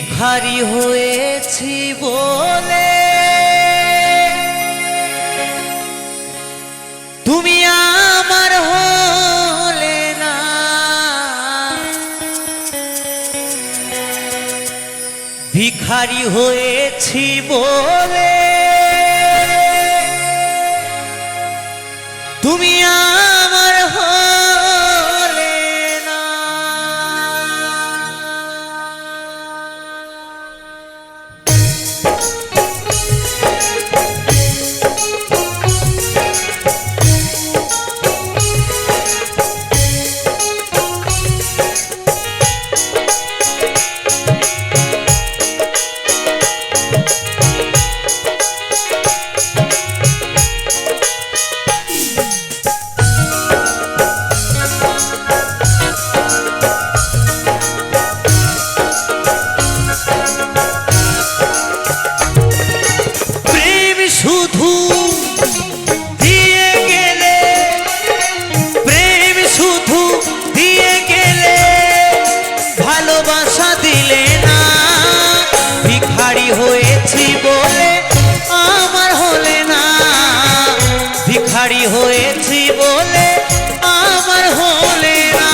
ভিখারি হয়েছি বলে তুমি আমার হলে না, ভিখারি হয়েছি বলে তুমি আমার হলে না। শুধু দিয়ে গেলে, প্রেম শুধু দিয়ে গেলে, ভালোবাসা দিলে না। ভিখারি হয়েছি বলে আমার হলে না, ভিখারি হয়েছি বলে আমার হলে না।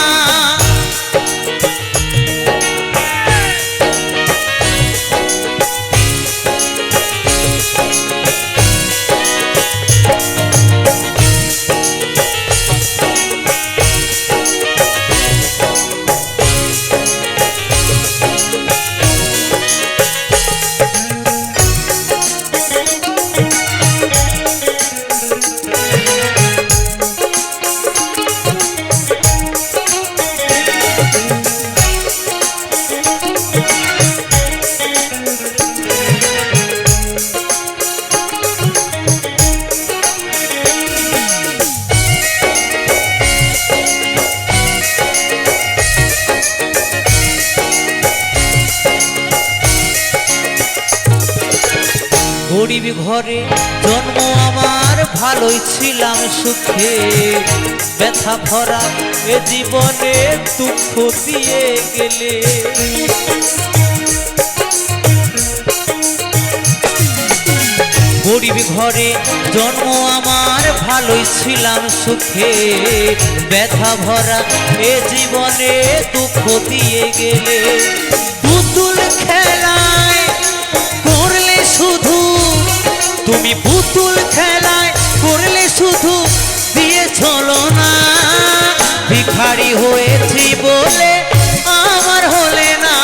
গরিব ঘরে জন্ম আমার, ভালোই ছিলাম সুখে, ব্যথা ভরা এ জীবনে দুঃখ দিয়ে গেলে। গরিব ঘরে জন্ম আমার, ভালোই ছিলাম সুখে, ব্যথা ভরা এ জীবনে দুঃখ দিয়ে গেলে। পুতুল খেলায় করলে শুধু তুমি, পুতুল খেলায় করলে শুধু দিয়ে চলো না। ভিখারি হয়েছি বলে আমার হলে না,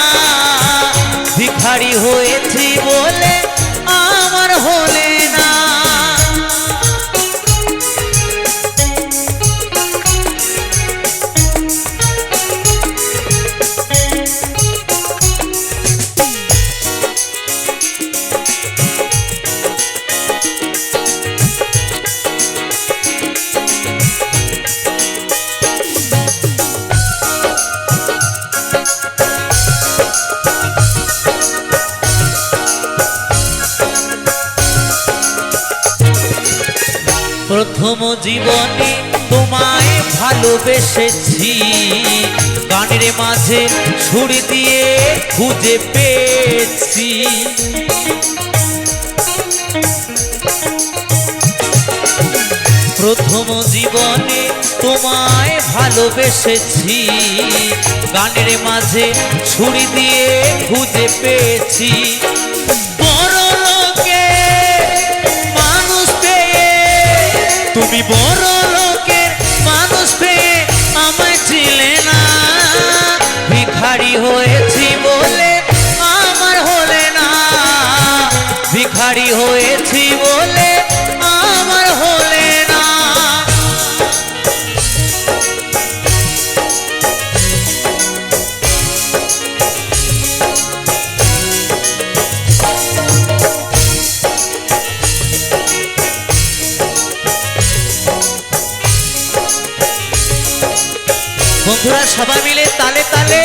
ভিখারি হয়েছি বলে আমার হলে না। প্রথম জীবনে তোমায় ভালোবেসেছি, গানের মাঝে সুর দিয়ে খুঁজে পেয়েছি। প্রথম জীবনে তোমায় ভালোবেসেছি, গানের মাঝে সুর দিয়ে খুঁজে পেয়েছি। তুমি বড় লোকের মানুষ পেয়ে আমায় ছিলে না, ভিখারি হয়েছি বলে আমার হলে না, ভিখারি হয়েছি বলে আমার হলে না। বন্ধুরা সবাই মিলে তালে তালে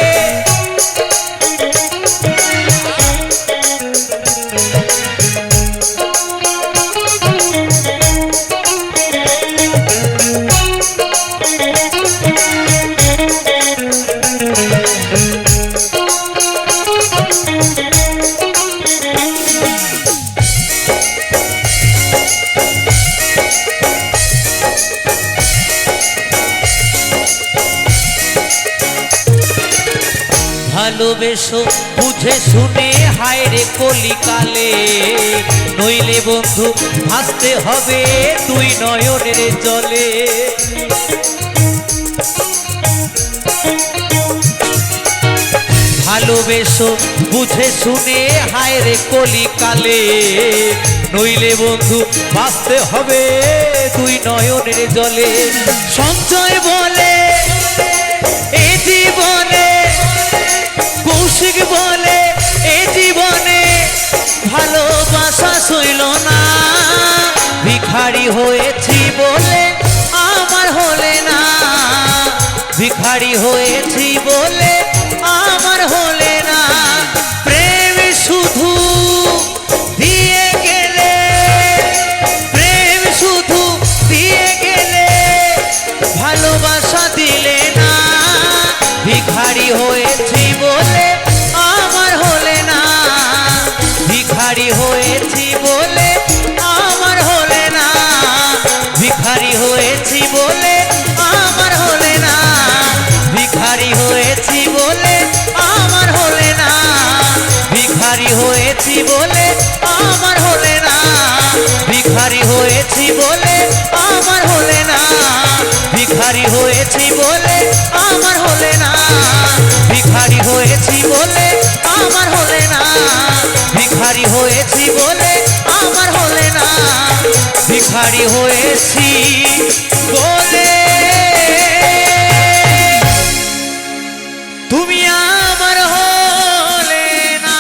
ভালোবেসো বুঝে শুনে হায় রে কলিকালে, নইলে বন্ধু ভাসতে হবে তুই নয়নের জলে। ভালোবেসো বুঝে শুনে হায় রে কলিকালে, নইলে বন্ধু ভাসতে হবে তুই নয়নের জলে। সঞ্চয় বলে এ জীবনে, কৌশিক বলে এ জীবনে ভালোবাসা সইল না, ভিখারি হয়েছি বলে আমার হলে না, ভিখারি হয়েছি বলে আমার হলে না। প্রেম শুধু দিয়ে গেলে, প্রেম শুধু দিয়ে গেলে ভালোবাসা দিলে না, ভিখারি হয়েছি বলে আমার হলে না, ভিখারি হয়েছি বলে আমার হলে না, ভিখারি হয়েছি বলে আমার হলে না, ভিখারি হয়েছি বলে আমার হলে না, ভিখারি হয়েছি বলে আমার হলে না, ভিখারি হয়েছি বলে আমার হলে না, ভিখারি হয়েছি বলে আমার হলে না, ভিখারি হয়েছি বলে আমার হলে না, ভিখারি হয়েছি বলে আমার হলে না, ভিখারি হয়েছি বলে তুমি আমার হলে না।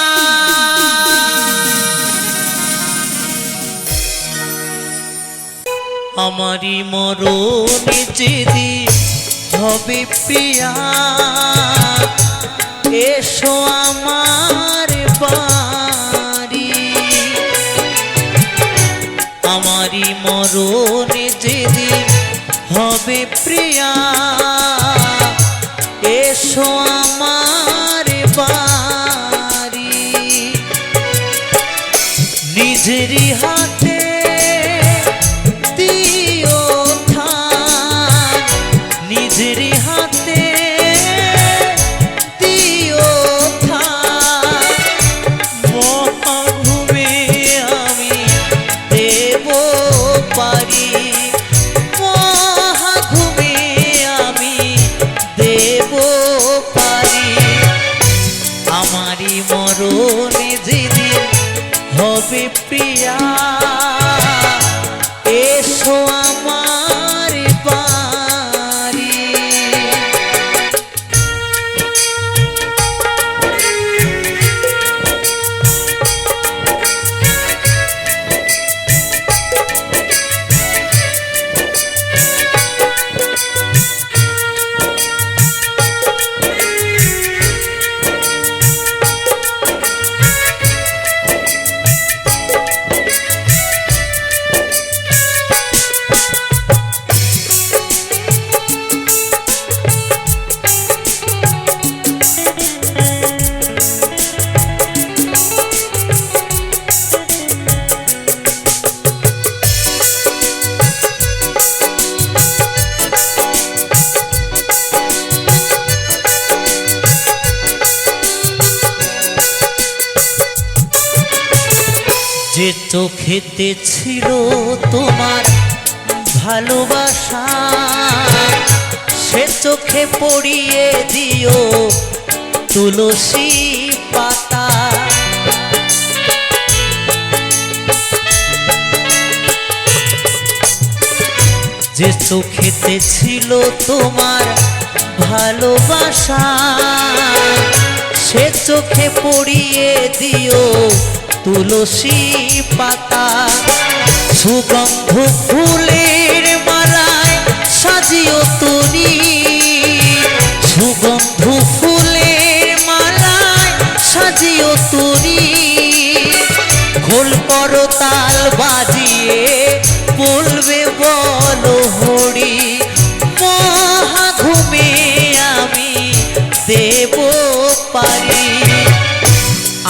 আমারই মরণে যেদিন হবে প্রিয়া, এসো আমার বাড়ি। আমারই মরণে যেদিন হবে প্রিয়া, এসো আমার বাড়ি। নিজেরই হাতে দিও থান, নিজেরই হাতে দিও থান, মহাভূমে আমি দেব পারি, মহাভূমে আমি দেব পারি। আমারই মরণে যেদিন হবে প্রিয়া, এসো আমার বাড়ি। যে চোখেতে ছিল তোমার ভালোবাসা, সে চোখে পড়িয়ে দিও তুলসী পাতা। যে চোখেতে ছিল তোমার ভালোবাসা, সে চোখে পড়িয়ে দিও তুলসী পাতা। সুগন্ধ ফুলের মালায় সাজিও তুমি, সুগন্ধ ফুলের মালায় সাজিও তুমি। খোল করতাল বাজিয়ে বলবে বলো হরি, মহাঘুমে আমি দেব পারি।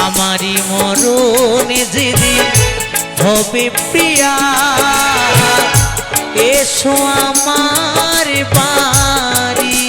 আমারই মরণে যেদিন হবে প্রিয়া, এসো আমার বাড়ি।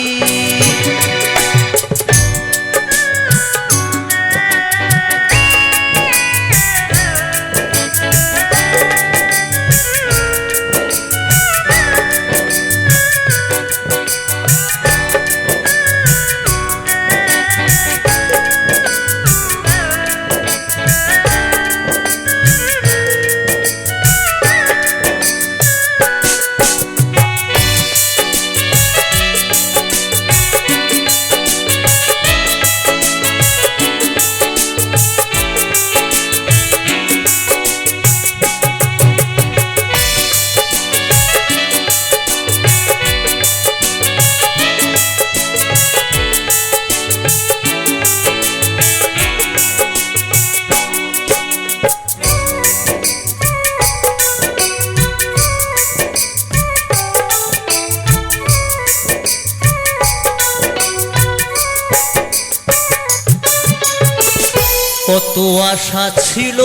কত আশা ছিল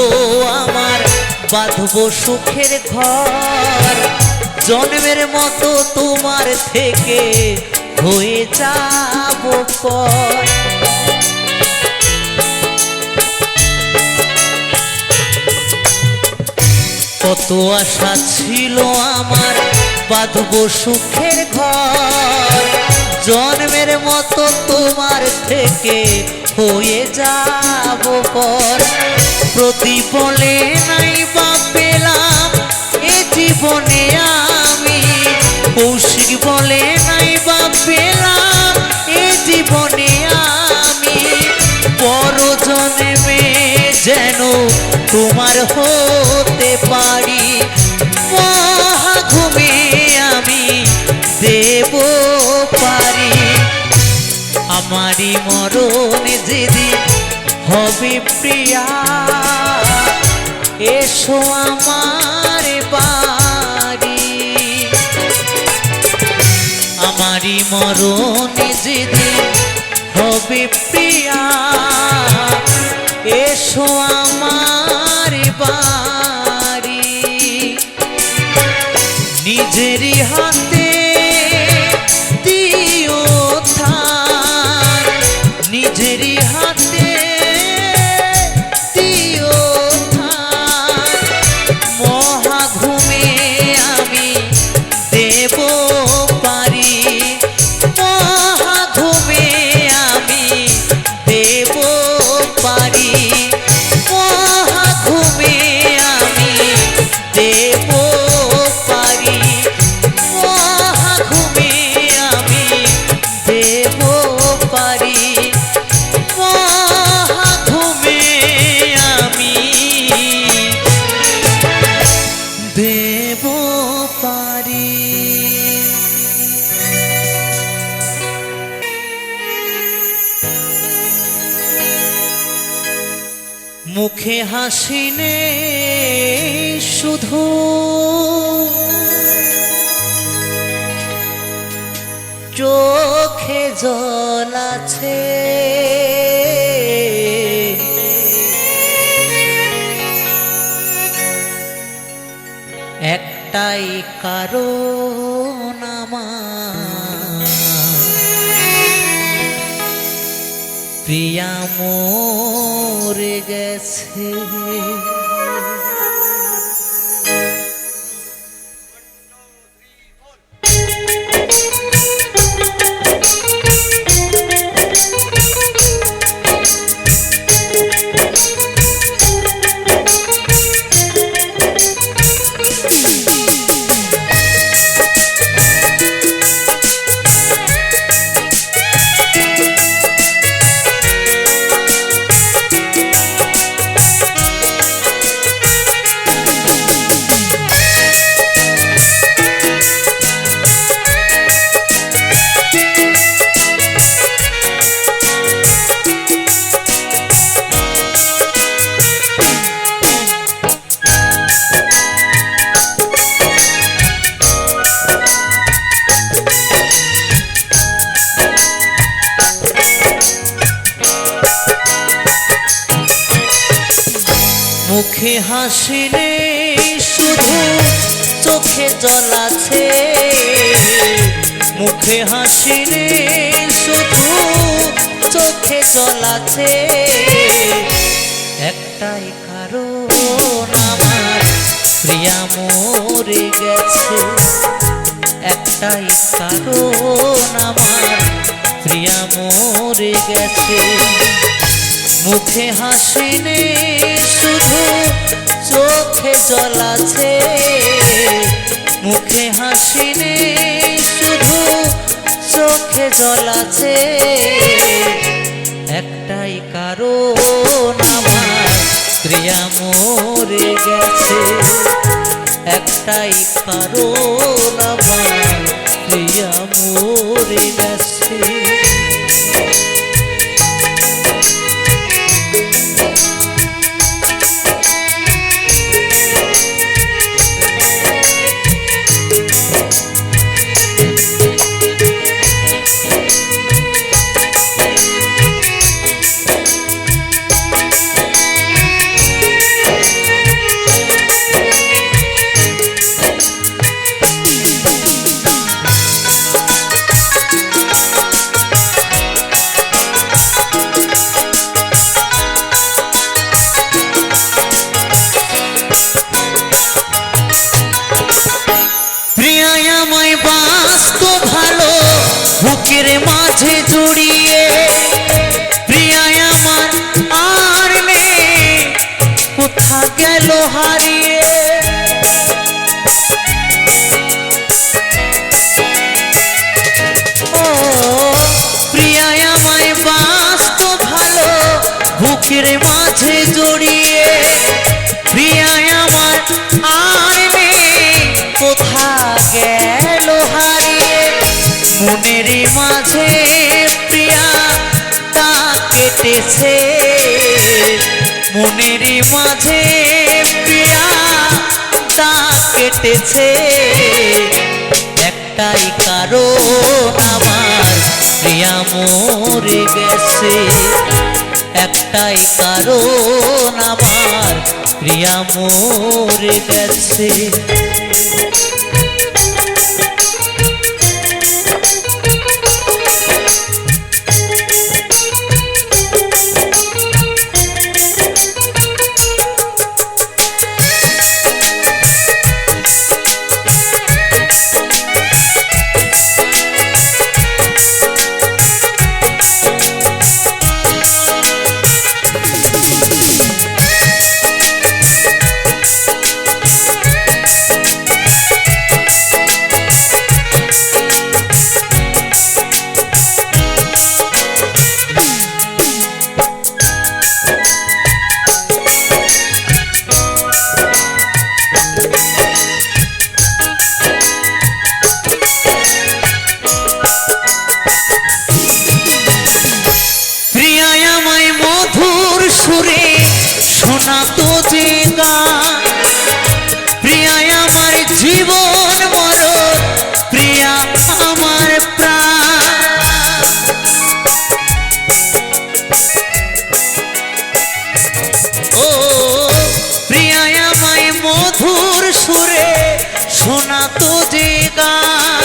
আমার বাঁধবো সুখের ঘর, জন্মের মতো তোমার থেকে হয়ে যাব পর। কত আশা ছিল আমার বাঁধবো সুখের ঘর, জন্মের মতো তোমার থেকে হয়ে যাব পর। প্রদীপ বলে নাই বা পেলাম এ জীবনে আমি, কৌশিক বলে নাই বা পেলাম এ জীবনে আমি, পর জন্মে যেন তোমার হতে পারি, মহাঘুমে আমি দেব পারি। আমারই মরণ যেদিন হবে প্রিয়া, এসো আমার বাড়ি। আমারই মরণ যেদিন হবে প্রিয়া, এসো আমার বাড়ি। নিজেরই হাতে দিও থান, নিজেরই হাতে দিও থান, মহাঘুমে আমি দেব পারি, মহাঘুমে আমি দেব পারি, মহাঘুমে আমি দেব পারি, মহাঘুমে আমি দেব পারি, মহাঘুমে আমি দেব পারি। মুখে হাসি নেই শুধু, চোখে জল আছে, একটাই কারণ আমার, প্রিয়া মরে গেছে। মুখে হাসি নেই শুধু, চোখে জল আছে, মুখে হাসি নেই শুধু, চোখে জল আছে, একটাই কারণ আমার, প্রিয়া মরে গেছে, একটাই কারণ আমার, প্রিয়া মরে গেছে। মুখে হাসি নেই শুধু, চোখে জল আছে, মুখে হাসি নেই শুধু, চোখে জল আছে, একটাই কারণ আমার, প্রিয়া মরে গেছে, একটাই কারণ আমার, প্রিয়া মরে গেছে। মাঝে জড়িয়ে প্রিয়ায় আমার আর নেই কোথা গেল হারিয়ে ও প্রিয়ায় আমায় বাসতো ভালো বুকের মাঝে জড়িয়ে প্রিয়ায় আমার আর নেই কোথা গেল হারিয়ে মনের মাঝে প্রিয়া তা কেটেছে মনের মাঝে প্রিয়া তা কেটেছে একটাই কারণ আমার প্রিয়া মরে গেছে একটাই কারণ আমার প্রিয়া মরে গেছে সুরে শোনাতো যে গান প্রিয়ায় আমার জীবন মরণ প্রিয়া আমার প্রাণ ও প্রিয়ায় আমায় মধুর সুরে শোনাতো যে গান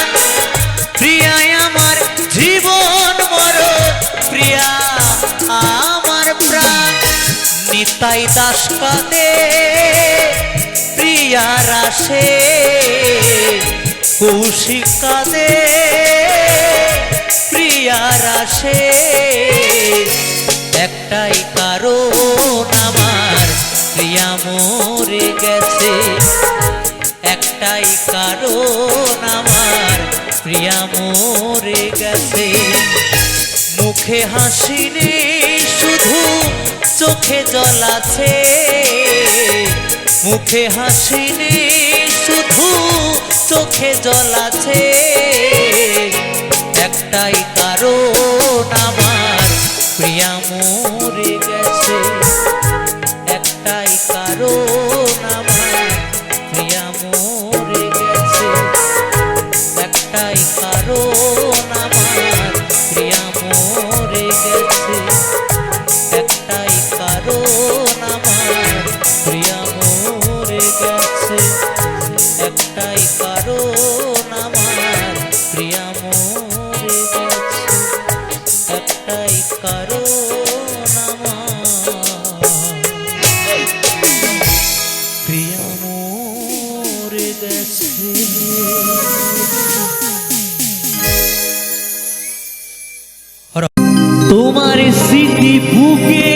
প্রিয়ায় আমার জীবন মরণ প্রিয়া আমার প্রাণ নিতাই দাস কাঁদে প্রিয়ার আসে কৌশিক কাঁদে প্রিয়ার আসে একটাই কারণ আমার প্রিয়া মরে গেছে একটাই কারণ আমার প্রিয়া মরে গেছে মুখে হাসি নেই শুধু চোখে জল আছে মুখে হাসি নেই শুধু চোখে জল আছে একটাই কারণ আমার প্রিয়া মরে গেছে একটাই কারণ আমার প্রিয়া মরে গেছে একটাই কারণ আমার প্রিয়া মরে গেছে একটাই কারণ আমার প্রিয়া মরে গেছে একটাই কারণ আমার প্রিয়া মরে গেছে একটাই কারণ আমার প্রিয়া মরে গেছে তোমার স্মৃতি বুকে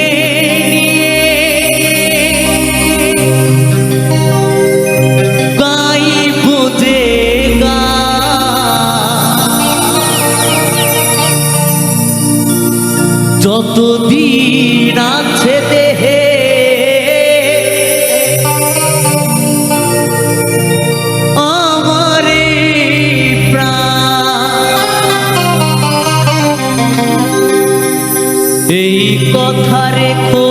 গাইব যে যতদিন আছে দেহে আমারে এই কথা রেখো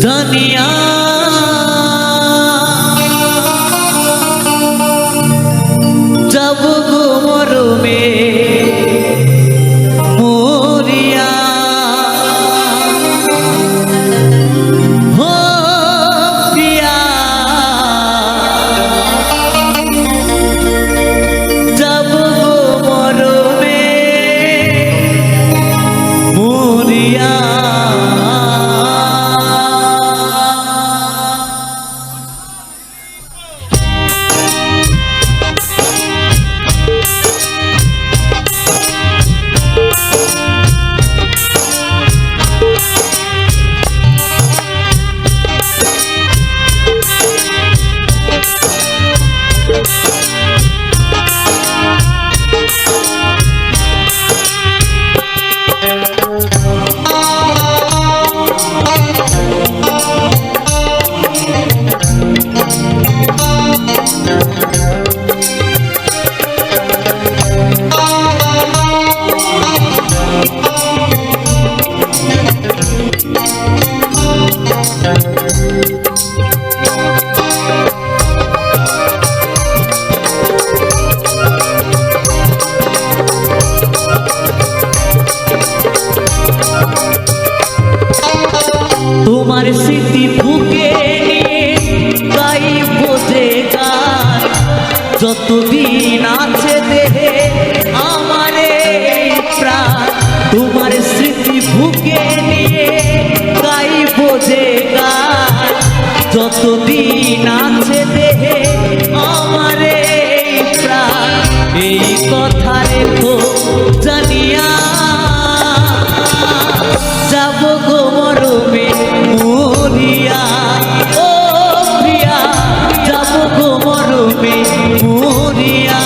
জানিয়া যাব গো মরমে মরিয়া হো প্রিয়া যাব গো মরমে মরিয়া এই কথা রেখো জানিয়া যাব গো মরমে মরিয়া ও প্রিয়া যাব গো মরমে মরিয়া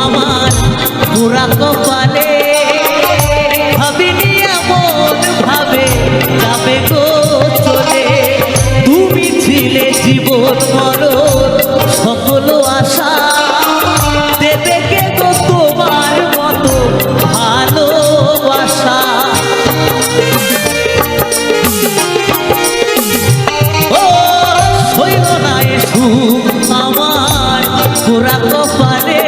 আমার পুরা কপালে ভাবিনি এমন ভাবে যাবে গো চলে তুমি ছিলে জীবন মরণ সকল আশা দেবে কে গো তোমার মতো ভালোবাসা ও হইল না এসু আমার পুরা কপালে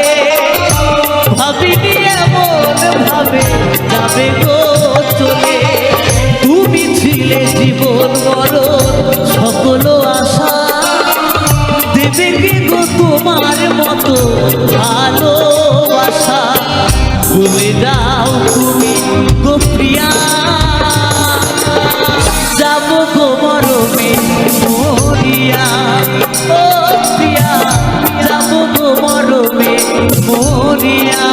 ভাবিনি এমন ভাবে যাবে গো চলে তুমি ছিলে জীবন মরণ সকল আশা দেবে কে গো তোমার মতো ভালোবাসা ভুলে যাও তুমি গো প্রিয়া যাব গো মরমে মরিয়া ও প্রিয়া যাব গো মরমে মরিয়া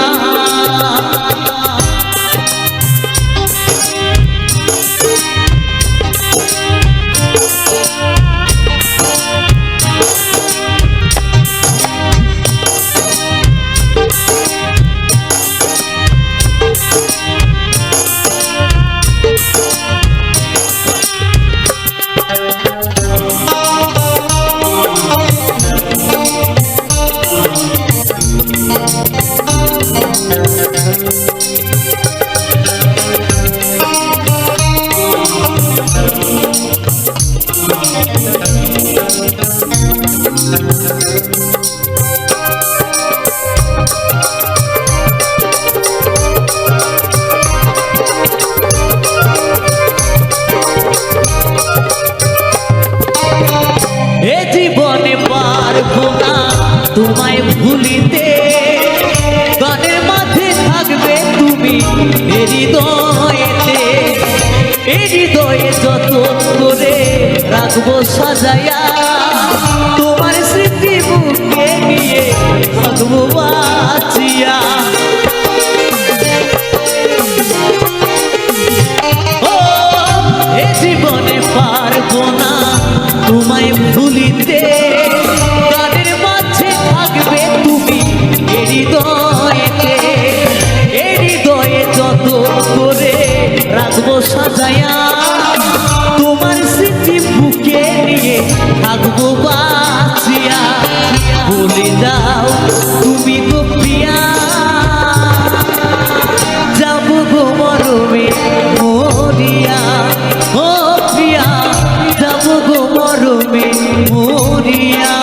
এ জীবনে পারবো না তোমায় ভুলিতে গানের মাঝে থাকবে তুমি হৃদয়েতে হৃদয়ে যত করে রাখবো সাজায়া তোমার স্মৃতি বুকে নিয়ে থাকবো বাঁচিয়া ও এ জীবনে পারবো না তোমায় ভুলিতে গানের মাঝে থাকবে তুমি হৃদয়েতে হৃদয়ে যত করে রাখবো সাজায়া তোমার স্মৃতি বুকে নিয়ে থাকবো বাঁচিয়া বলে যাও তুমি গো প্রিয়া যাব গো মরমে মরিয়া ও প্রিয়া যাব গো মরমে মরিয়া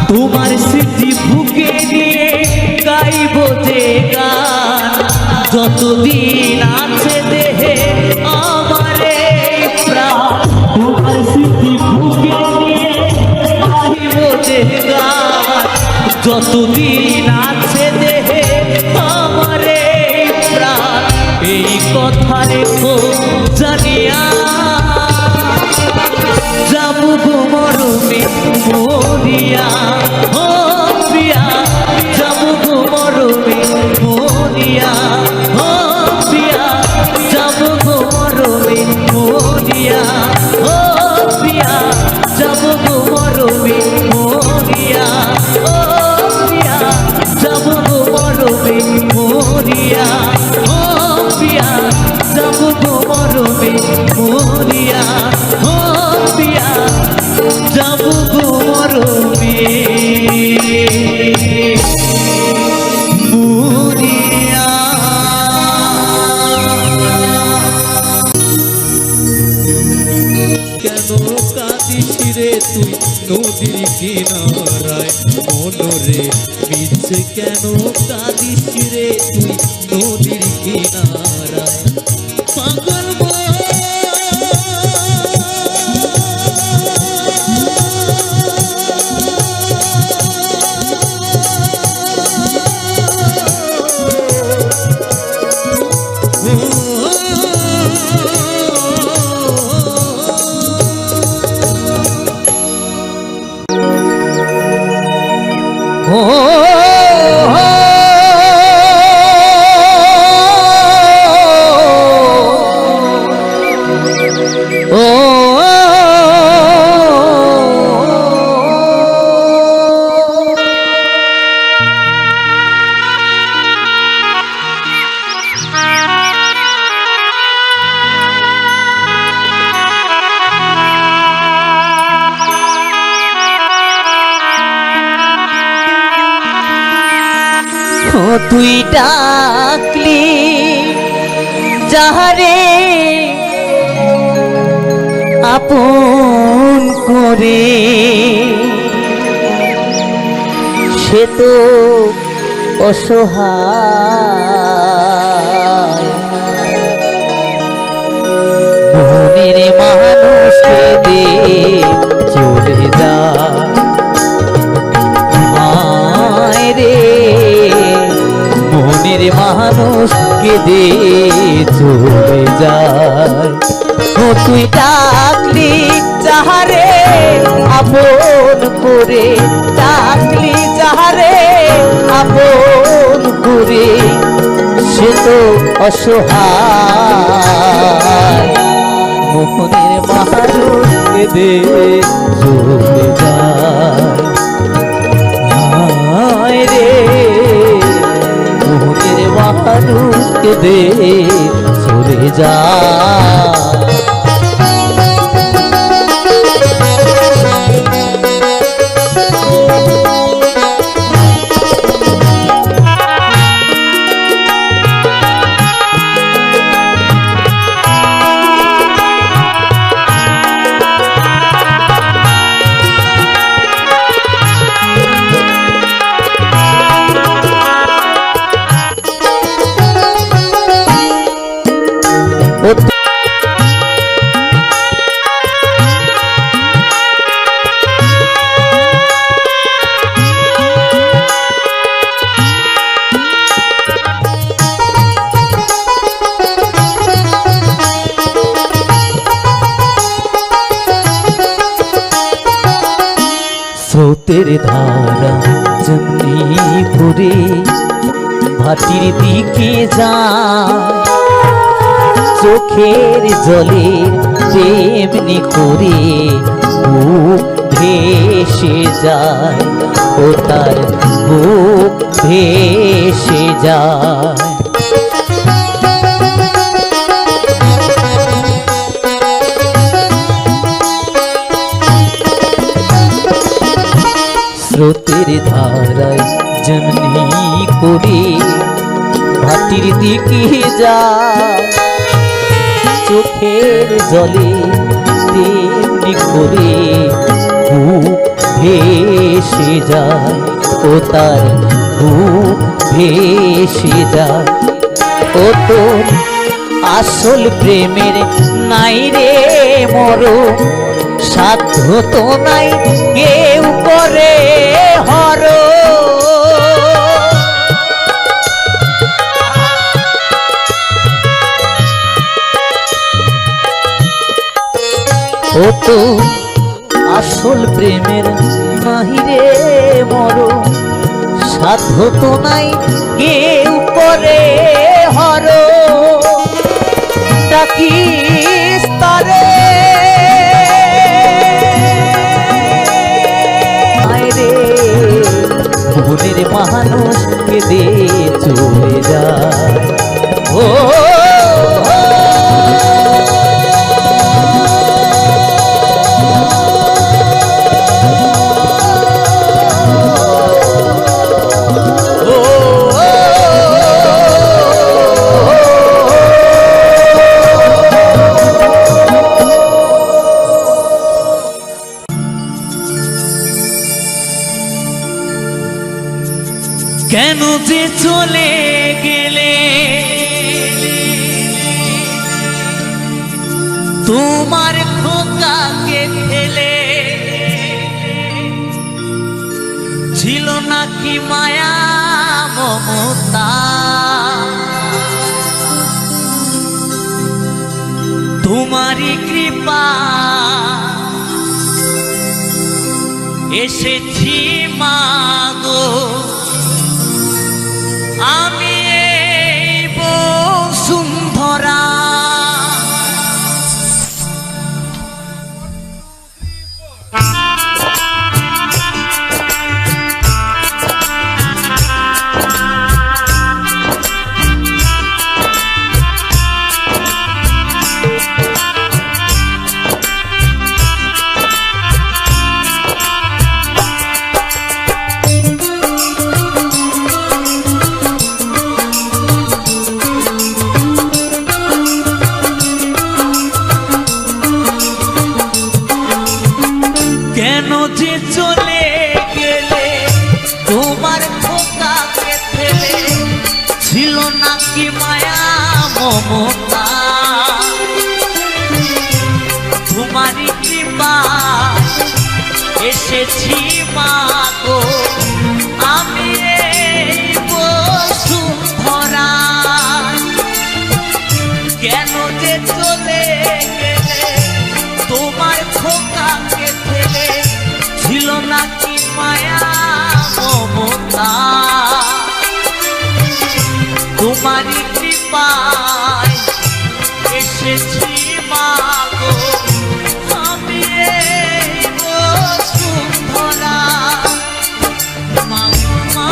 তোমার স্মৃতি বুকে নিয়ে গাইব যে গান যতদিন আছে দেহে আমারে প্রাণ তোমার স্মৃতি বুকে নিয়ে গাইব যে গান যতদিন আছে দেহে আমারে প্রাণ এই কথা রেখো জানিয়া যাব গো মরমে মরিয়া ও প্রিয়া যাব গো মরমে মরিয়া ও প্রিয়া যাব গো মরমে মরিয়া ও প্রিয়া যাব গো মরমে মরিয়া ও প্রিয়া যাব গো মরমে মরিয়া ও প্রিয়া যাব গো মরমে মরিয়া ও প্রিয়া যাব গো মরমে মিছে কেন কাঁদিস রে তুই নদীর কিনারায় পাগল তুই ডাকলি যাহারে আপন করে সে তো অসহায় মনের মানুষকে দে চলে যায় রে মনের মানুষকে দে চলে যায় ও তুই ডাকলি যাহারে আপন করে ডাকলি যাহারে আপন করে সে তো অসহায় মনের মানুষকে দে চলে যায় রে মনের মানুষকে দে চলে যায় স্রোতের ধারা যেমনি ঘুরে ভাটির দিকে যায় চোখের জলে তেমনি করে বুক ভেসে যায় ও তার বুক ভেসে যায় স্রোতের ধারায় যেমনি করে ভাটির দিকে যায় চোখের জলে তেমনি করে বুক ভেসে যায় ও তার বুক ভেসে যায় ও তোর আসল প্রেমের নাই রে মরণ সাধ্য তো নাই কেউ করে হর ও তো আসল প্রেমের নাহি রে মরণ সাধ্য তো নাই কেউ করে হর ডাকিস তারে মনের মানুষকে দে চলে যায় ও কেন যে চলে গেলে তোমার খোকাকে ফেলে, ছিল নাকি মায়া মমতা, তোমারই কৃপা এসেছি মাগো আমি এই বসুন্ধরা। কেন যে চলে গেলে তোমার খোকাকে ফেলে, ছিল নাকি মায়া মমতা, তোমারই কৃপা এসেছি মাগো আমি এই বসুন্ধরা। কেন যে চলে গেলে তোমার খোকাকে ফেলে, ছিল নাকি মায়া মমতা, তোমারই কৃপায় এসেছি মাগো আমি এই বসুন্ধরা। মাগো মা,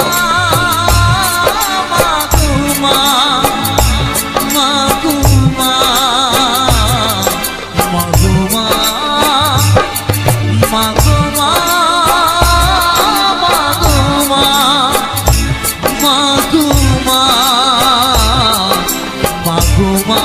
মাগো মা, মাগো মা, মাগো মা, মাগো মা, মাগো মা, মাগো মা, মাগো মা।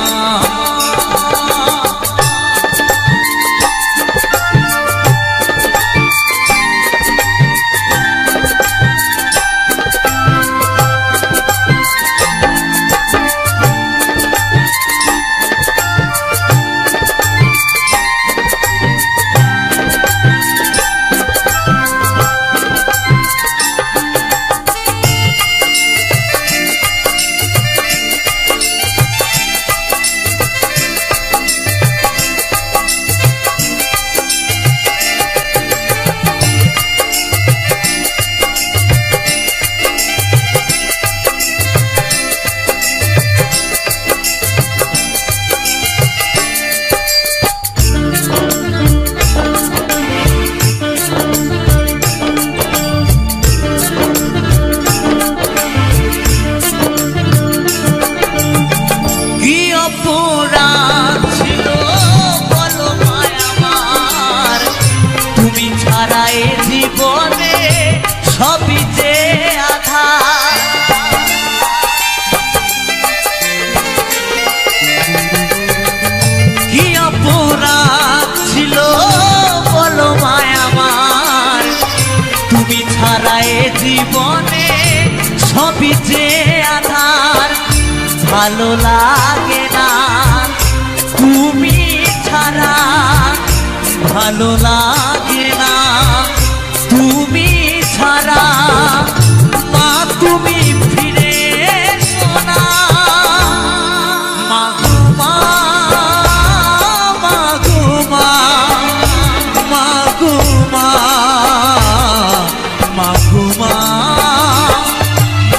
জীবনে সবই যে আধার, কি অপরাধ ছিল বলো মায় আমার, তুমি ছাড়া এ জীবনে সবই যে আধার। ভালো লাগে না তুমি ছাড়া, ভালো লাগে না তুমি ছাড়া, মা তুমি ফিরে এসো না। মাগো মা, মাগো মা, মাগো মা, মাগো মা,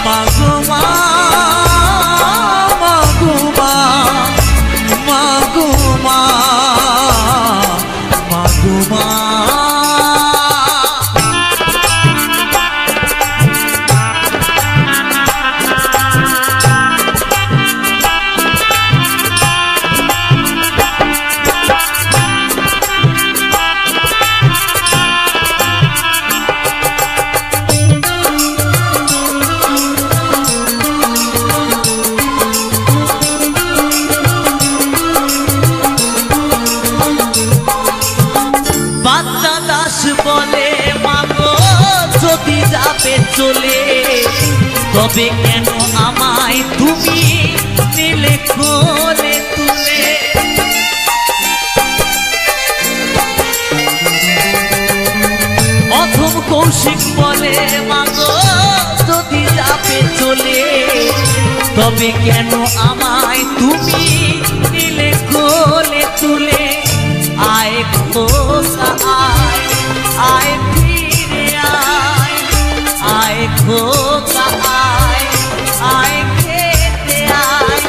মাগো মা, মাগো মা, মাগো মা, মাগো মা। বলে মাগো যদি যাবে চলে, তবে কেন আমায় তুমি নিলে কোলে তুলে অথম কৌশিক বলে মাগো যদি যাবে চলে তবে কেন আমায় তুমি নিলে কোলে তুলে আয় খোকা আয় আয় ফিরে আয় আয় খোকা আয় আয় খেতে আয়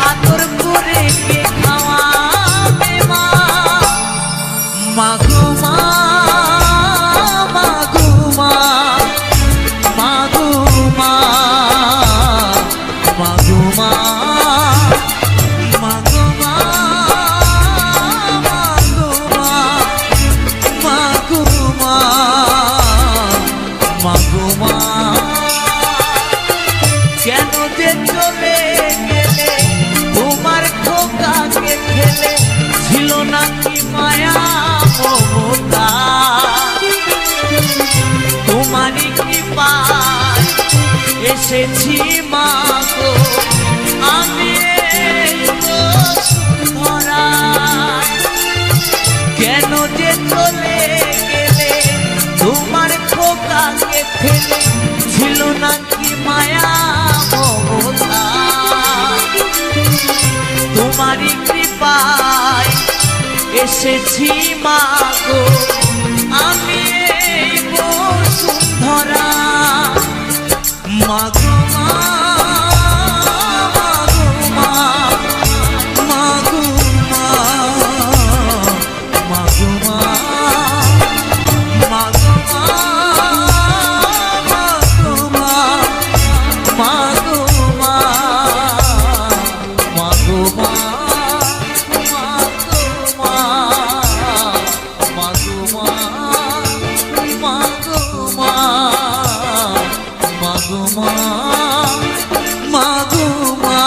আদর করে কে খাওয়াবে মা মাগো মা মাগো মা মাগো মা মাগো মা মাগো মা মাগো মা মাগো মা মাগো মা কেন যে চলে গেলে তোমার খোকাকে ফেলে ছিল নাকি মায়া মমতা তোমারই কৃপায় এসেছি মাগো আমি এই বসুন্ধরায়। কেন যে চলে গেলে তোমার খোকাকে ফেলে ছিল নাকি মায়া মমতা তোমারই কৃপায় এসেছি মাগো আমি এই বসুন্ধরা মাগো মা মাগো মা মাগো মা মাগো মা মাগো মা মাগো মা মাগো মা মাগো মা মাগো মা মাগো মা মাগো মা মাগো মা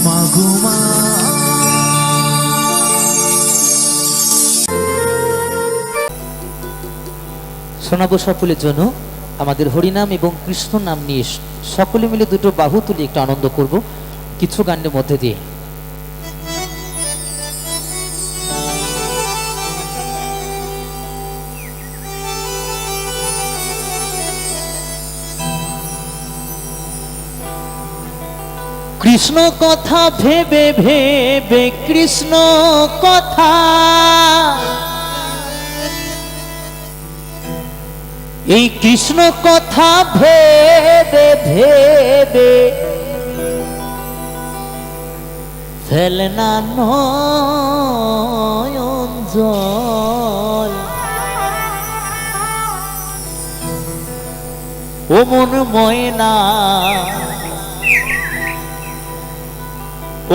মাগো মা। শোনাবো সকলের জন্য আমাদের হরিনাম এবং কৃষ্ণ নাম নিয়ে সকলে মিলে দুটো বাহু তুলে একটু আনন্দ করব কিছু গানের মধ্যে দিয়ে। কৃষ্ণ কথা ভেবে ভেবে কৃষ্ণ কথা এই কৃষ্ণ কথা ভেবে ভেবে ফেলে না নয়ন জল ও মন ময়না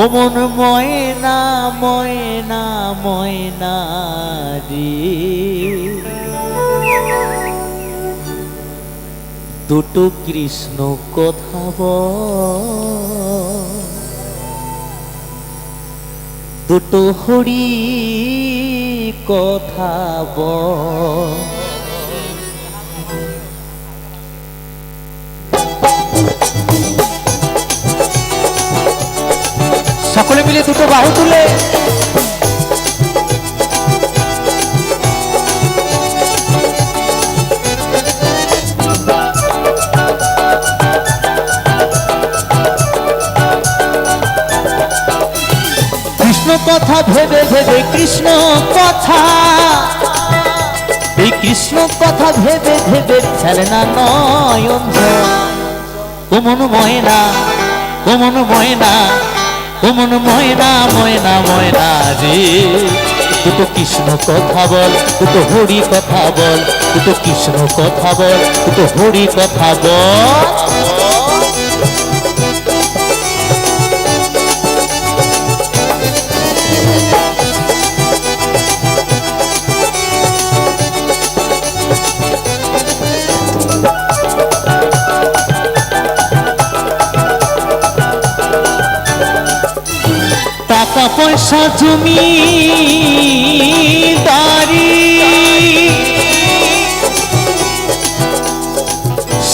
ও মন ময়না ময়না ময়না রে দুটো কৃষ্ণ কথা দুটো হরি কথা সকলে মিলে দুটো বাহু তুলে কৃষ্ণ কথা ভেবে ভেবে কৃষ্ণ কথা এই কৃষ্ণ কথা ভেবে ভেবে ফেলে না নয়ন ও মন ময়না ও মন ময়না ও মন ময়না ময়না ময়না রে দুটো কৃষ্ণ কথা বল দুটো হরি কথা বল দুটো কৃষ্ণ কথা বল দুটো হরি কথা বল টাকা পয়সা জমি দারি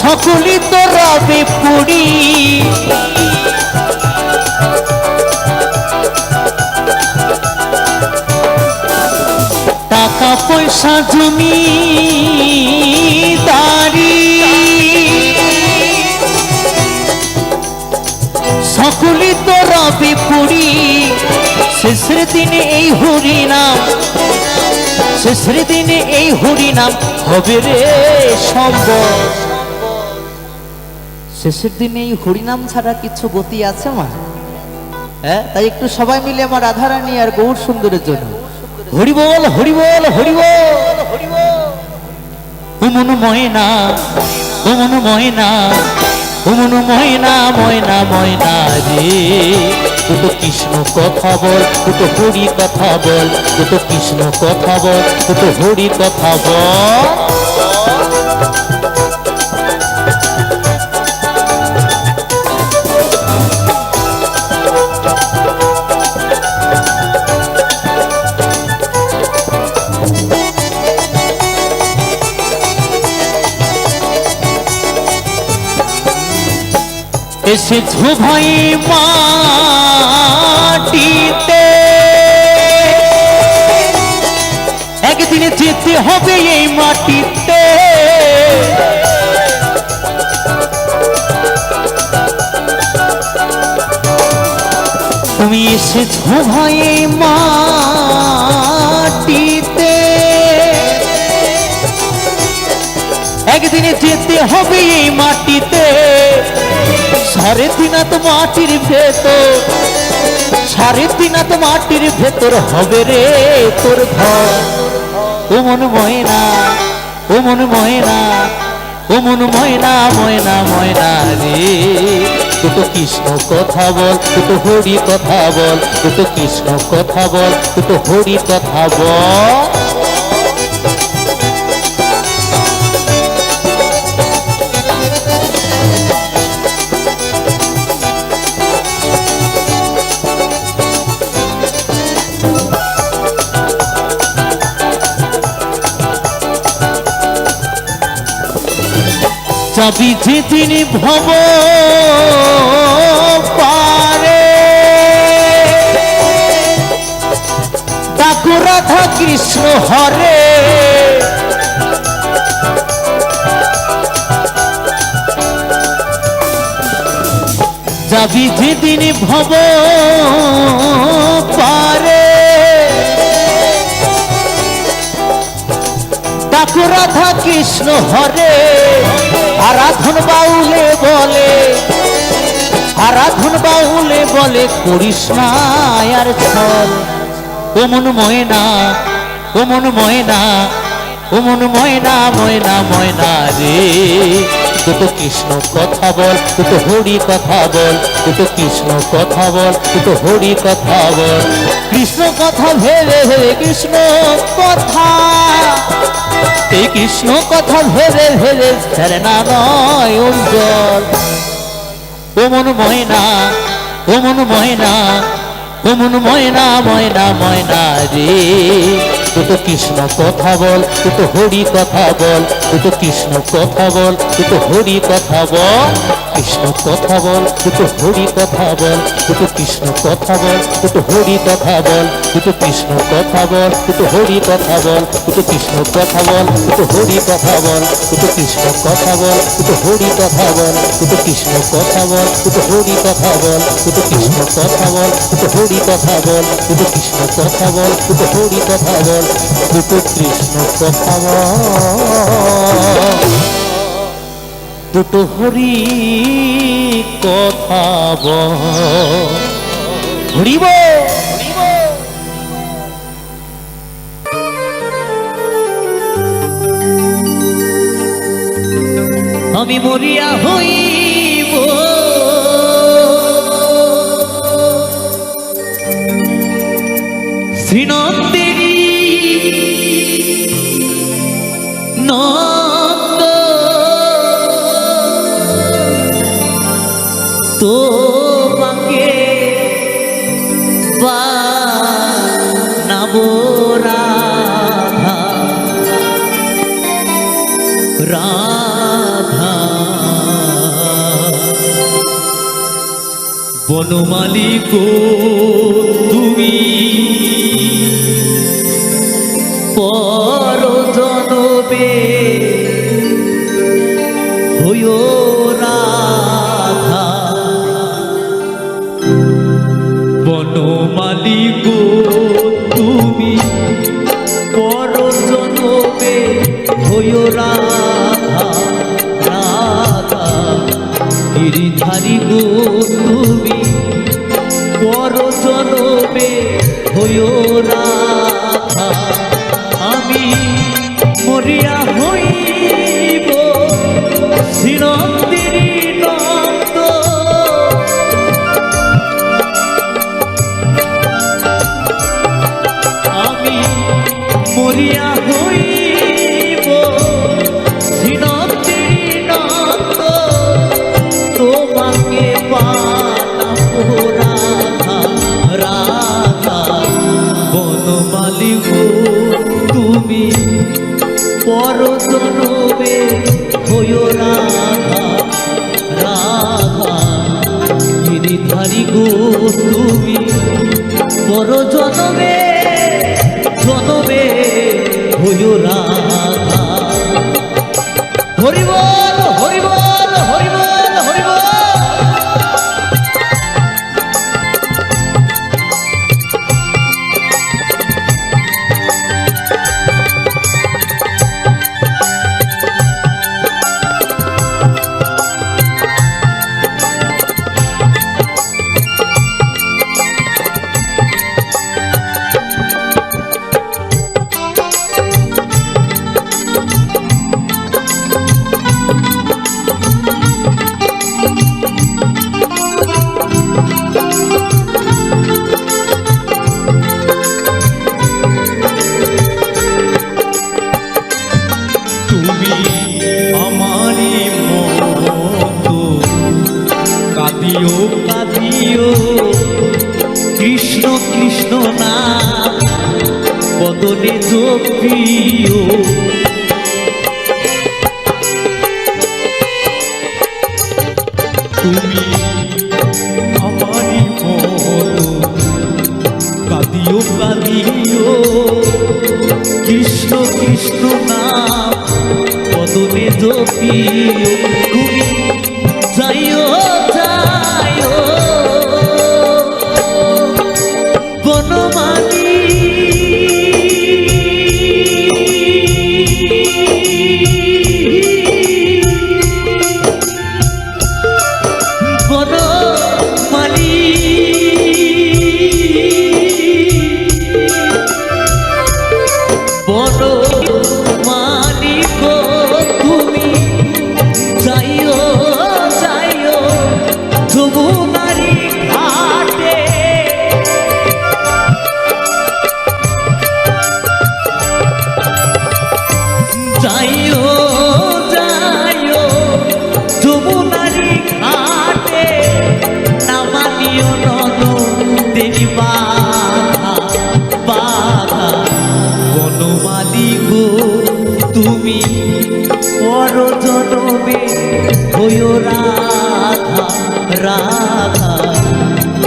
সকলি তো রবে পুরি, টাকা পয়সা জমি দাঁড়ি, সকলি তো রবে পুরি, শেষের দিনে এই হরি নাম, শেষের দিনে এই হরি নাম হবে রে সম্ভব। শেষের দিনে এই হরিনাম ছাড়া কিছু গতি আছে মা? হ্যাঁ, তাই একটু সবাই মিলে আমার রাধারানী আর গৌর সুন্দরের জন্য হরি বল হরি বল হরি বল হরি বল। উমন ময়না উমন ময়না উমন ময়না ময়না ময়না রে, দুটো কৃষ্ণ কথা বল, দুটো হরি কথা বল, দুটো কৃষ্ণ কথা বল, দুটো হরি কথা বল। এসেছো ভাই মাটিতে, একদিন যেতে হবে এই মাটিতে, তুমি এসেছো ভাই মাটিতে, একদিন যেতে হবে এই মাটিতে, সাড়ে তিনাত মাটির ভেতর, সাড়ে তিনাত মাটির ভেতর হবে রে তোর ঘর। ও মন ময়না ও মন ময়না ও মন ময়না ময়না ময়না রে, দুটো কৃষ্ণ কথা বল, দুটো হরি কথা বল, দুটো কৃষ্ণ কথা বল, দুটো হরি কথা বল। যাবি যেদিন ভব পারে, ডাকো রাধা কৃষ্ণ হরে, যাবি যেদিন ভব পারে, ডাকো রাধা কৃষ্ণ হরে। আরাধন বাউলে বলে, আরাধন বাউলে বলে করিস না আর ছল। ও মন ময়না ও মন ময়না ও মন ময়না ময়না ময়না রে, দুটো কৃষ্ণ কথা বল, দুটো হরি কথা বল, দুটো কৃষ্ণ কথা বল, দুটো হরি কথা বল। কৃষ্ণ কথা ভেবে ভেবে কৃষ্ণ কথা, এই কৃষ্ণ কথা ভেবে ভেবে ছেড়ে না নয় জল। ও মন ময়না ও মন ময়না ও মন ময়না ময়না ময়না রে, দুটো কৃষ্ণ কথা বল, দুটো হরি কথা বল, দুটো কৃষ্ণ কথা বল, দুটো হরি কথা বল। কৃষ্ণ কথা বল, দুটো হরি কথা বল, দুটো কৃষ্ণ কথা বল, দুটো হরি কথা বল, দুটো কৃষ্ণ কথা বল, দুটো হরি কথা বল, দুটো কৃষ্ণ কথা বল, দুটো হরি কথা বল, দুটো কৃষ্ণ কথা বল, দুটো হরি কথা বল, দুটো কৃষ্ণ কথা বল, দুটো হরি কথা বল, দুটো কৃষ্ণ কথা বল, দুটো হরি কথা বল, দুটো কৃষ্ণ কথা বল, দুটো হরি কথা বল, দুটো কৃষ্ণ কথা বল, দুটো হরি কথা বল। হরিব আমি মরিয়া হইব শ্রীনন্দেরী নন্দ, তোমাকে বানাবো রাধা রাধা। বনমালী গো তুমি পর জনবে হইও রাধা। বনমালী গো তুমি পর জনবে হইও রাধা রাধা। গিরিধারী গো তুমি পর জনবে হইও রাধা। আমি মরিয়া হইব শ্রীনন্দিনী নন্দ। আমি মরিয়া হইব শ্রীনন্দিনী নন্দ। তোমাকে পানাবো রাধা রাধা। বনমালী গো তুমি পর জনবে হইও রাধা রাধা। গিরিধারী গো তুমি পর জনবে জনবে হইও রাধা। হরি বল হরি বল হরি বল হরি বল। তুমি আমারি মতো কাঁদিও কাঁদিও কৃষ্ণ কৃষ্ণ নাম বদনে জপিও। তুমি আমারি মতো কাঁদিও কাঁদিও কৃষ্ণ কৃষ্ণ নাম বদনে জপিও। তুমি যাইও যাইও বনমালী। বনমালী বনমালী গো তুমি যাইও যাইও যমুনারি ঘাটে। যাইও যাইও যমুনারি ঘাটে। নামানিও নদী বাধা বাধা। বনমালী গো তুমি পর জনবে হইও রাধা রাধা।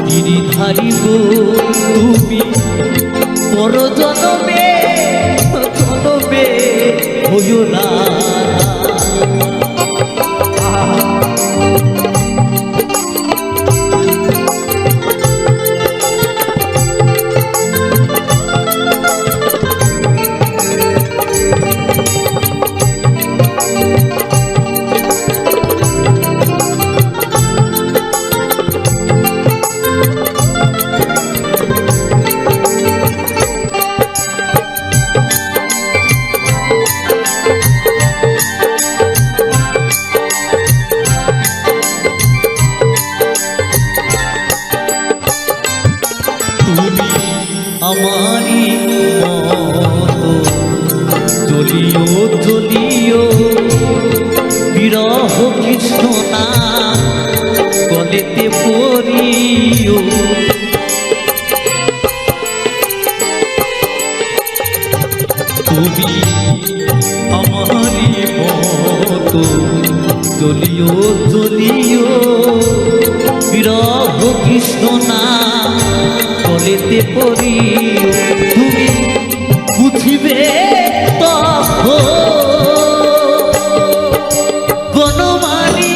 গিরিধারী গো তুমি পর জনবে জনবে হইও রাধা। আমারি মতো জ্বলিও জ্বলিও বিরহ কৃষ্ণ নাম গলেতে পড়িও। তুমি আমারি মতো জ্বলিও জ্বলিও বিরহ কৃষ্ণ না বলেতে পড়ি তুমি বুঝিবে তখন বনমালী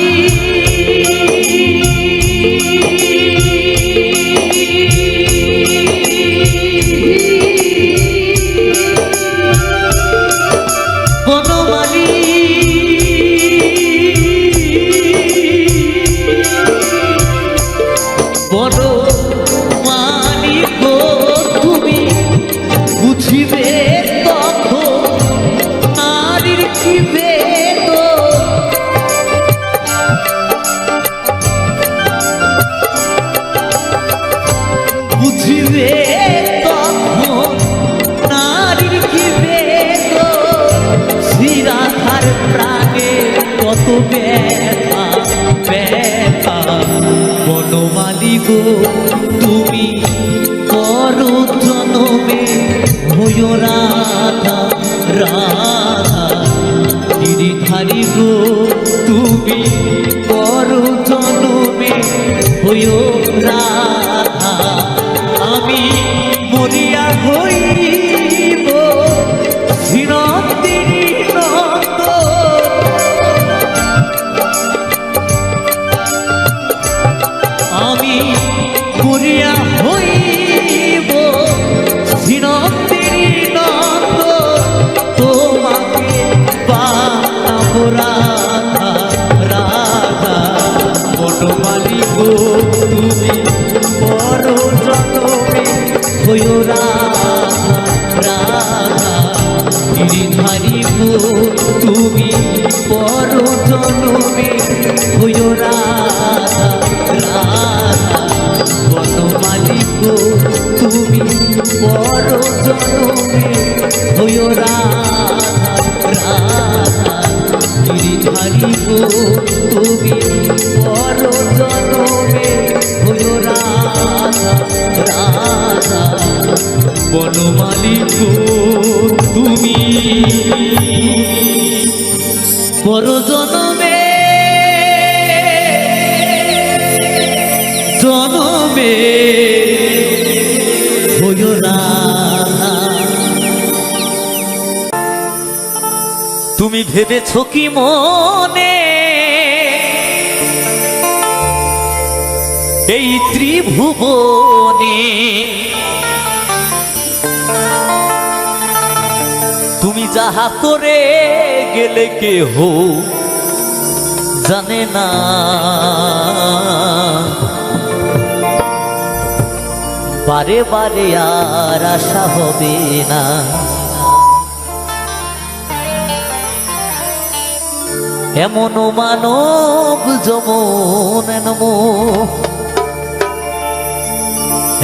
বনমালী বনমালী গো তুমি বুঝিবে তখন নারীর কি বেদ বুঝিবে তখন নারীর কি বেদ শ্রীরাধার প্রাণে কত ব্যথা ব্যথা বনমালী গো তুমি পর জনমে হইও রাধা রাধা গিরিধারী গো তুমি পর জনমে হইও রাধা আমি মরিয়া হইব শ্রীনন্দিনী নন্দন আমি মরিয়া হইব শ্রীনন্দিনী নন্দন তোমাকে বানাবো রাধা রাধা বনমালী গো তুমি পর জনমে হইও রাধা রাধা গিরিধারী গো তুমি পর জনমে হইও রাধা রাধা বনমালী গো তুমি পর জনমে হইও রাধা রাধা গিরিধারী গো তুমি পর জনমে হইও রাধা রাধা বনমালী গো তুমি পর জনমে জনমে হইও রাধা তুমি ভেবেছ কি মনে এই ত্রিভুবনে তুমি যাহা করে গেলে কেহ জানে না বারে বারে আর আশা হবে না এমন মানব যমন নমো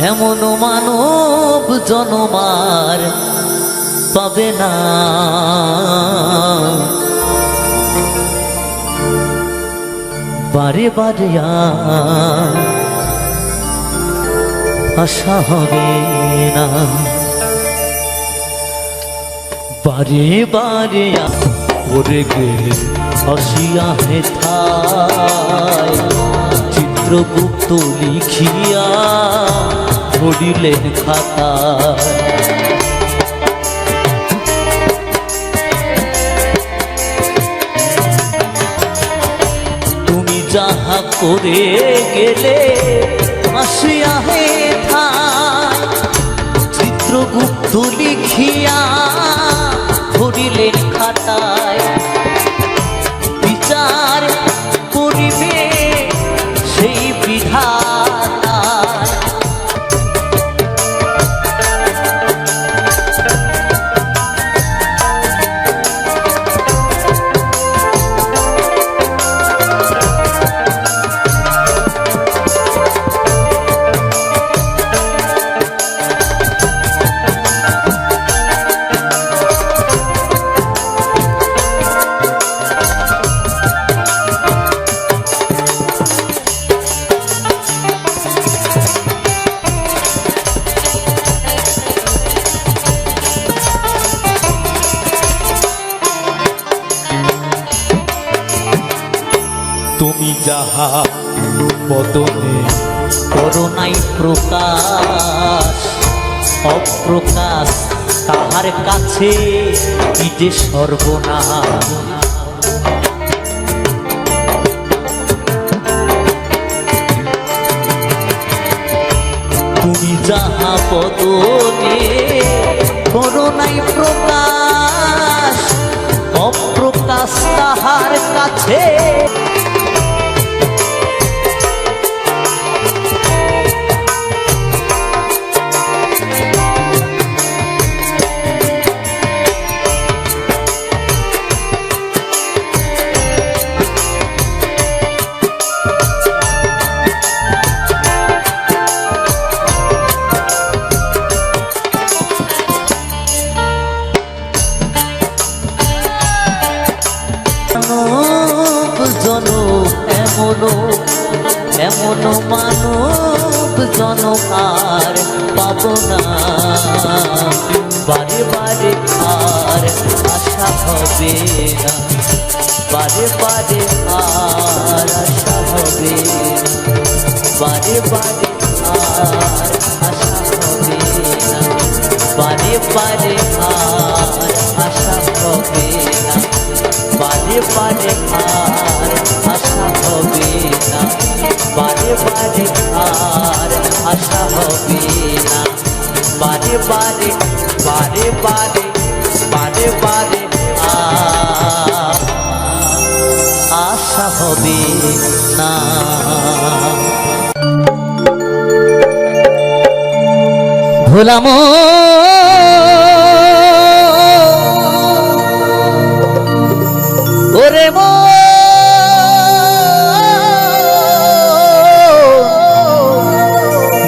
এমন মানব জনমার পাবে না বারে বারে আশা হবে না বারে বারে ওরে গেলে হসিয়া হেথায় চিত্রগুপ্ত লিখিয়া পড়িলেন খাতায় তুমি যাহা করে গেলে আসিয়া হেথায় চিত্রগুপ্ত লিখিয়া পড়িলেন খাতায় বিচার করিবে সেই বিধাতা তুমি যাহা বদনে করুণাই প্রকাশ অপ্রকাশ তাহার কাছে কি যে সর্বনাশ। তুমি যাহা বদনে করুণাই প্রকাশ অপ্রকাশ তাহার কাছে। এমন মানব জনম আর পাব না, বারে বারে আর আশা হবে না, বারে বারে আর আশা হবে না, বারে বারে আর আশা হবে না, বারে বারে আর আশা হবে না, বারে বারে আর আশা হবে না, বারে বারে আর আশা হবে না, বারে বারে বারে বারে বারে বারে আশা হবে না। ভোলাম ওরে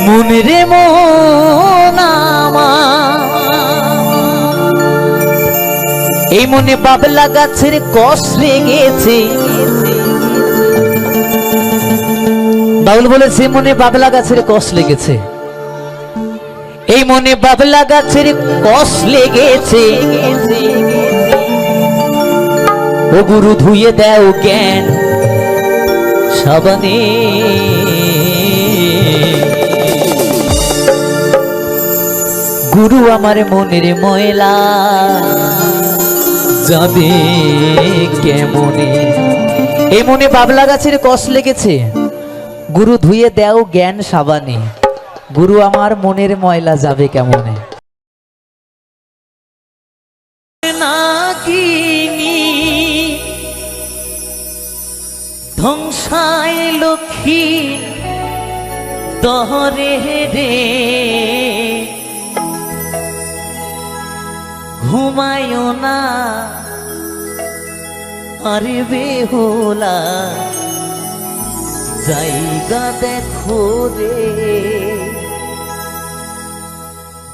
মনে রে এই মনে বাবলা গাছের কষ লেগেছে। বাউল বলেছে মনে বাবলা গাছের কষ লেগেছে, এই মনে বাবলা গাছের কষ লেগেছে। ও গুরু ধুয়ে দেও জ্ঞান সাবানে, গুরু আমার মনের ময়লা যাবে কেমনে। এই মনে বাবলা গাছের কষ লেগেছে, গুরু ধুয়ে দেও জ্ঞান সাবানে, গুরু আমার মনের ময়লা যাবে কেমনে। নাগিনী ধ্বংসায় লক্ষ্মী দহরে রে, ঘুমায়ো না আরে বেহুলা, জায়গা দেখো রে,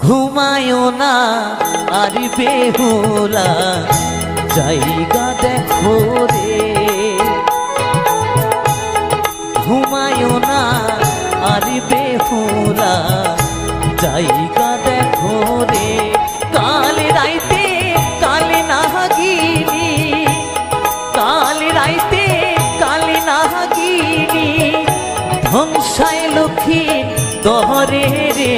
ঘুমায়ো না আরে বেহুলা, জায়গা দেখো রে, ঘুমায়ো না আরে বেহুলা, জায়গা দেখো রে। কাল রাইতে কালে নাগিনী, কাল রাইতে কালে নাগিনী ধ্বংসায় লক্ষ্মী দহরে রে,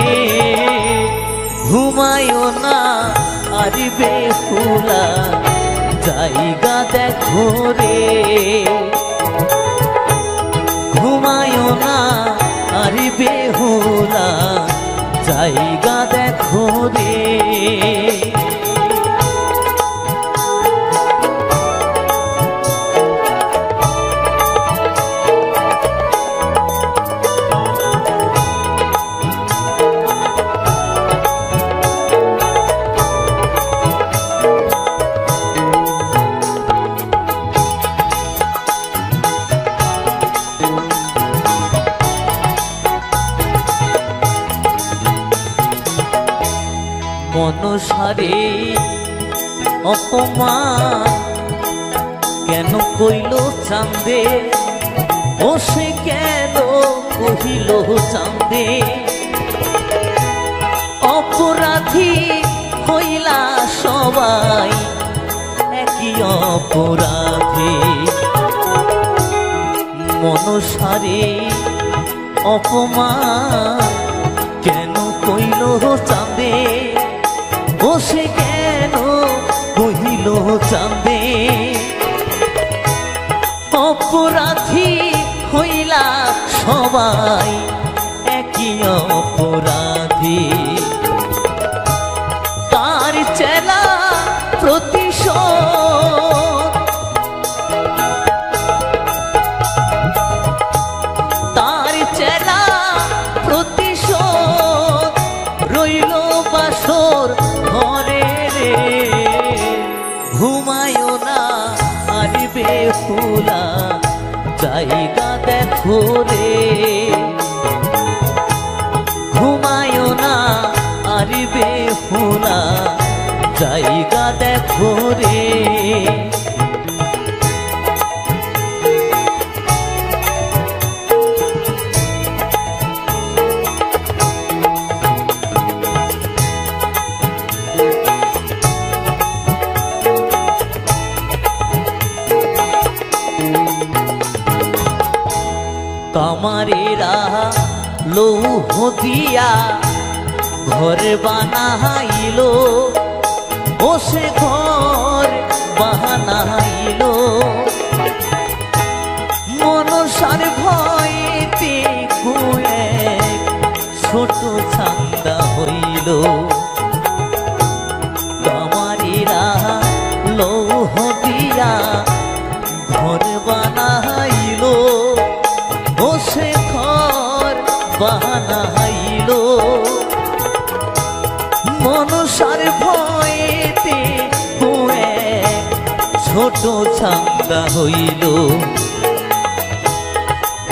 ঘুমায়ো না আরে বেহুলা, জায়গা দেখো রে, ঘুমায়ো না আরে বেহুলা, জায়গা দেখো রে। মনসারে অপমান কেন কইল চাঁদে, ও সে কেন কহিল চাঁদে, অপরাধী হইলা সবাই একই অপরাধী। মনসারে অপমান কেন কইল চাঁদে, ও সে কেন কহিল চাঁদে। অপরাধী হইলা সবাই একই অপরাধী, তার চেলা প্রতিশোধ, তার চেলা প্রতিশোধ রইল বাসর ঘরে রে। ঘুমায়ও না আর বেহুলা জায়গা দেখো রে, ঘুমায়ও না আর বেহুলা জায়গা দেখো রে। কামারেরা লৌহ দিয়া ঘর বানাইল, ও সে ঘর বানাইল মনসার ভয়েতে এক ছোট ছান্দা হইল। কামারেরা লৌহ দিয়া ঘর বানাইল, ও সে ঘর বানাইল মনসার ভয়েতে ছোট ছান্দা হইল।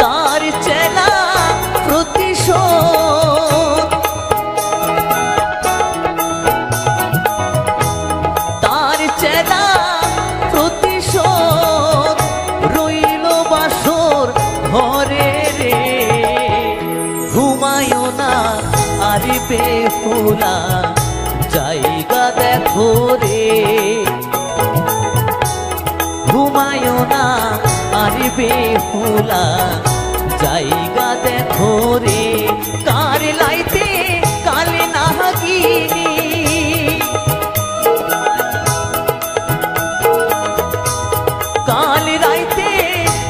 তার চেলা প্রতিশোধ, তার চেলা প্রতিশোধ রইল বাসর ঘরে রে। ঘুমায়ও না আর বেহুলা জায়গা দেখো রে, ঘুমায়ও না আর বেহুলা জায়গা দেখো রে। কার লাইতে কালে নাগিনী, কাল রাইতে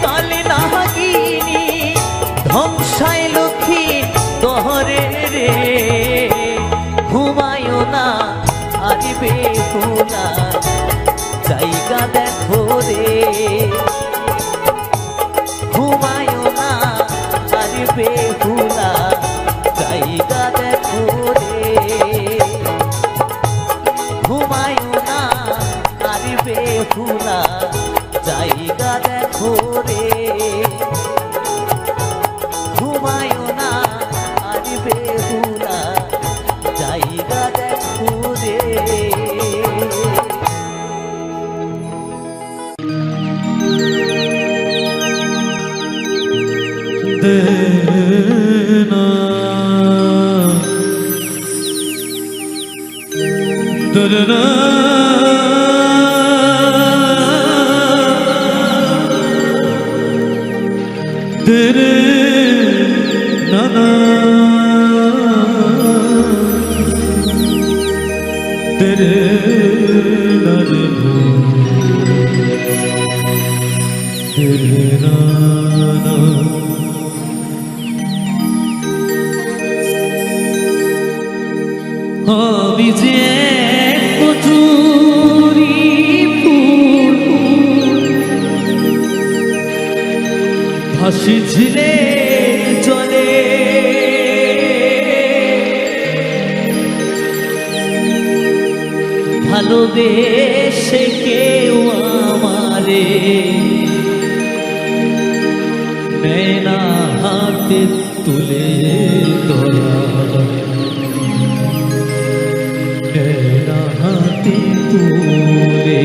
কালে নাগিনী ধ্বংসায় লক্ষ্মী দহরে রে। ঘুমায়ও না আর বেহুলা জায়গা দেখো রে, ঘুমায়ও না আর বেহুলা জায়গা দেখো রে, ঘুমায়ও না আর বেহুলা জায়গা দেখো রে, ঘুমায়ও না আর বেহুলা জায়গা দেখো রে। দেনা দরনা তেরে নানা তেরে নারে তেরে নানা। আমি যে কচুরি ফুল ভাসি ঝিলে জলে, ভালোবেসে কেউ আমারে নেয় না হাতে তুলে দয়া, নেয় না হাতে তুলে।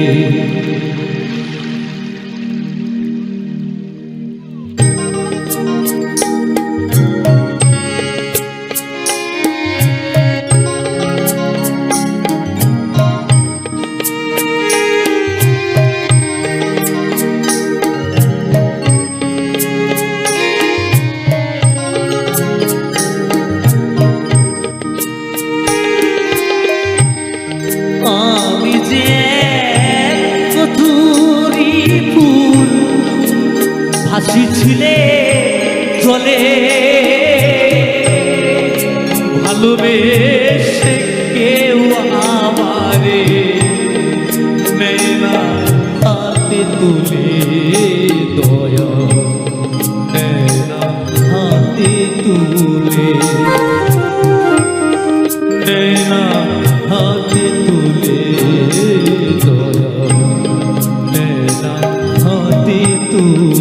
ভাসিছিলে জলে ভালোবেসে কেউ আমারে নেয় না হাতে তুলে দয়া নেয় না হাতে তুলে নেয় না হাতে তুলে দয়া নেয় না হাতে তুলে